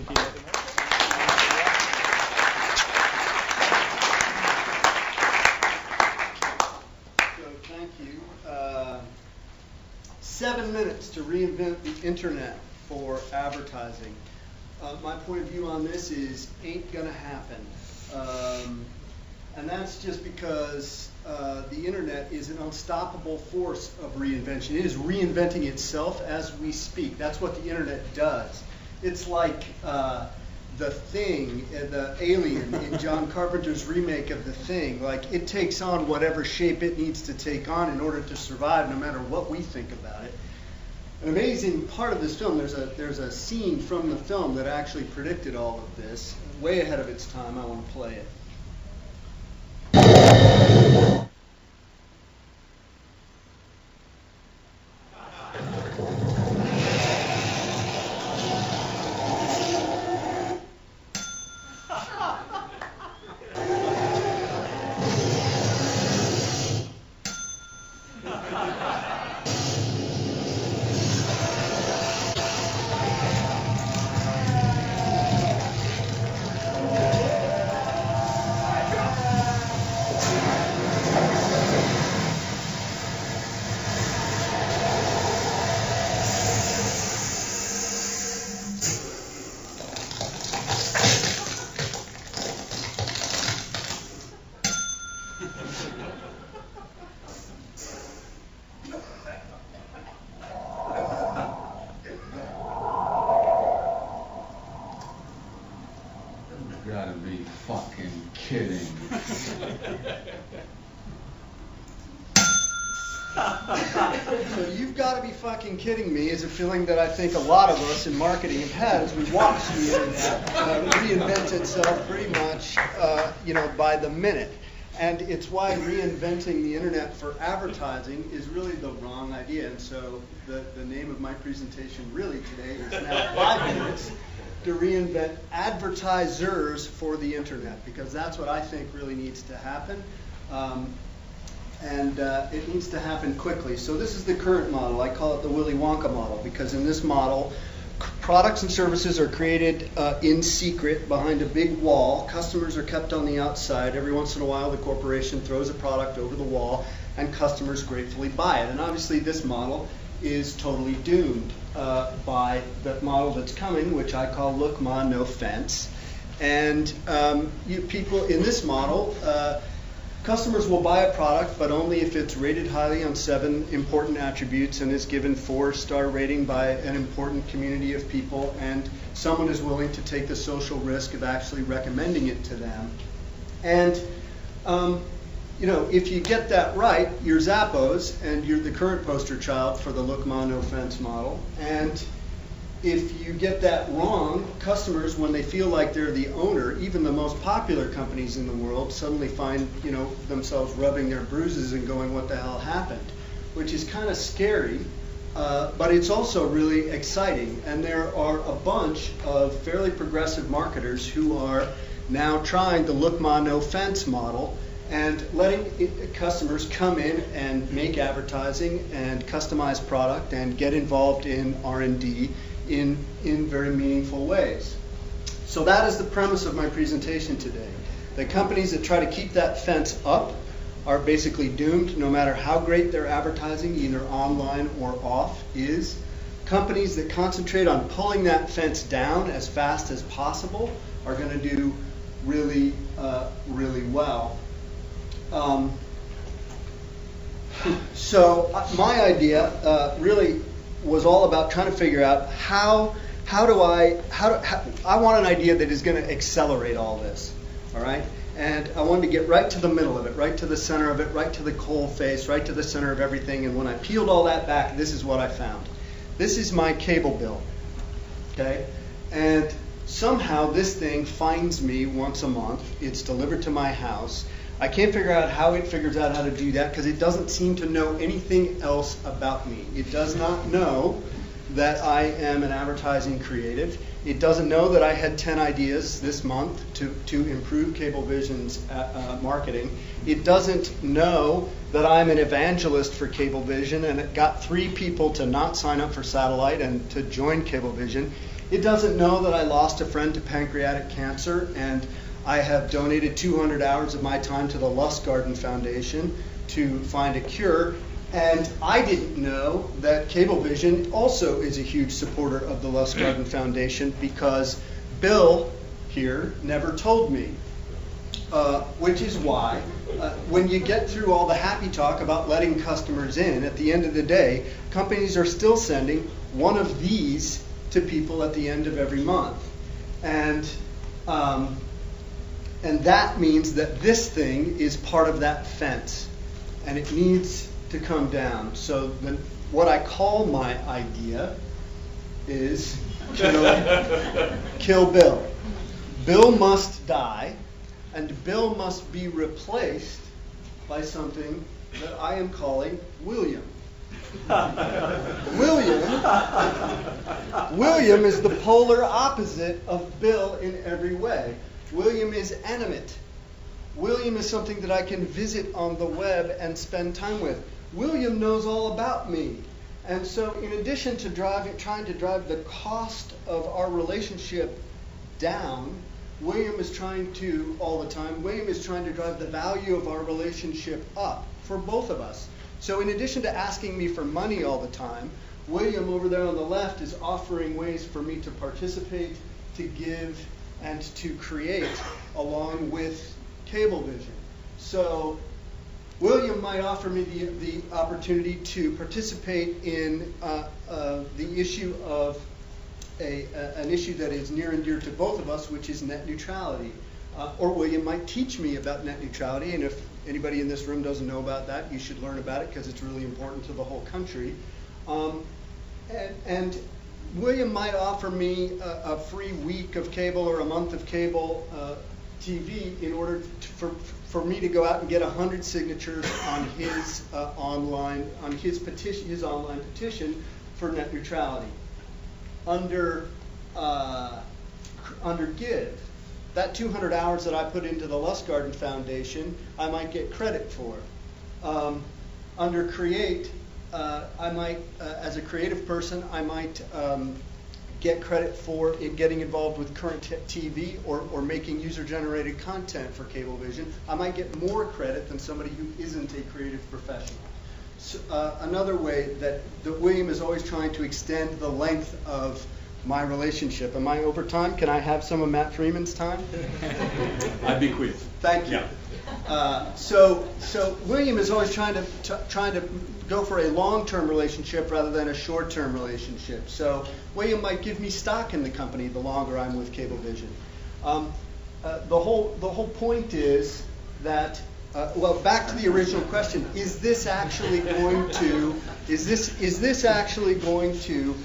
Thank you. 7 minutes to reinvent the internet for advertising. My point of view on this is ain't gonna happen. And that's just because the internet is an unstoppable force of reinvention. It is reinventing itself as we speak. That's what the internet does. It's like The Thing, the alien in John Carpenter's remake of The Thing. Like, it takes on whatever shape it needs to take on in order to survive, no matter what we think about it. An amazing part of this film, there's a scene from the film that actually predicted all of this, way ahead of its time. I want to play it. You gotta be fucking kidding. So you've got to be fucking kidding me is a feeling that I think a lot of us in marketing have had as we watch the internet reinvent itself pretty much by the minute. And it's why reinventing the internet for advertising is really the wrong idea. And so the name of my presentation really today is now 5 minutes to reinvent advertisers for the internet, because that's what I think really needs to happen. And it needs to happen quickly. So this is the current model. I call it the Willy Wonka model, because in this model, products and services are created in secret behind a big wall. Customers are kept on the outside. Every once in a while, the corporation throws a product over the wall, and customers gratefully buy it. And obviously, this model is totally doomed by the model that's coming, which I call Look Ma, No Fence. And people in this model, customers will buy a product, but only if it's rated highly on 7 important attributes and is given 4-star rating by an important community of people, and someone is willing to take the social risk of actually recommending it to them. And if you get that right, you're Zappos, and you're the current poster child for the Look Ma, No Fence model. And if you get that wrong, customers, when they feel like they're the owner, even the most popular companies in the world, suddenly find themselves rubbing their bruises and going, what the hell happened? Which is kind of scary, but it's also really exciting. And there are a bunch of fairly progressive marketers who are now trying the Look Ma, No Fence model and letting customers come in and make advertising and customize product and get involved in R&D in very meaningful ways. So that is the premise of my presentation today. The companies that try to keep that fence up are basically doomed, no matter how great their advertising, either online or off, is. Companies that concentrate on pulling that fence down as fast as possible are going to do really, really well. So my idea really was all about trying to figure out how I want an idea that is going to accelerate all this, all right? And I wanted to get right to the middle of it, right to the center of it, right to the coal face, right to the center of everything. And when I peeled all that back, this is what I found. This is my cable bill, okay? And somehow this thing finds me once a month. It's delivered to my house. I can't figure out how it figures out how to do that, because it doesn't seem to know anything else about me. It does not know that I am an advertising creative. It doesn't know that I had 10 ideas this month to improve Cablevision's marketing. It doesn't know that I'm an evangelist for Cablevision and it got 3 people to not sign up for satellite and to join Cablevision. It doesn't know that I lost a friend to pancreatic cancer, and I have donated 200 hours of my time to the Lustgarten Foundation to find a cure. And I didn't know that Cablevision also is a huge supporter of the Lustgarten Foundation, because Bill here never told me. Which is why, when you get through all the happy talk about letting customers in, at the end of the day, companies are still sending one of these to people at the end of every month. And that means that this thing is part of that fence, and it needs to come down. So what I call my idea is kill Bill. Bill must die, and Bill must be replaced by something that I am calling William. William is the polar opposite of Bill in every way. William is animate. William is something that I can visit on the web and spend time with. William knows all about me. And so in addition to trying to drive the cost of our relationship down, William is trying to, all the time, William is trying to drive the value of our relationship up for both of us. So in addition to asking me for money all the time, William over there on the left is offering ways for me to participate, to give, and to create along with Cablevision. So William might offer me the opportunity to participate in the issue of an issue that is near and dear to both of us, which is net neutrality. Or William might teach me about net neutrality, and if anybody in this room doesn't know about that, you should learn about it because it's really important to the whole country. And William might offer me a free week of cable or a month of cable TV in order for me to go out and get 100 signatures on his online petition for net neutrality. Under Give, that 200 hours that I put into the Lustgarten Foundation, I might get credit for. Under Create, I might, as a creative person, I might get credit for getting involved with current TV or making user-generated content for Cablevision. I might get more credit than somebody who isn't a creative professional. So, another way that William is always trying to extend the length of my relationship. Am I over time? Can I have some of Matt Freeman's time? I'd be quick. Thank you. Yeah. So William is always trying to go for a long-term relationship rather than a short-term relationship. So William might give me stock in the company the longer I'm with Cablevision. The whole point is that well, back to the original question: is this actually going to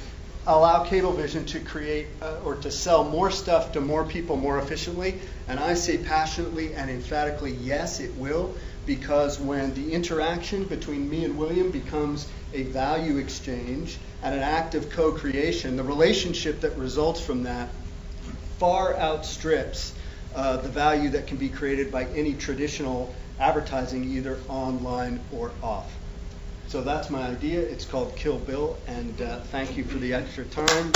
allow Cablevision to create or to sell more stuff to more people more efficiently? And I say passionately and emphatically, yes, it will, because when the interaction between me and William becomes a value exchange and an act of co-creation, the relationship that results from that far outstrips the value that can be created by any traditional advertising, either online or off. So that's my idea. It's called Kill Bill, and thank you for the extra time.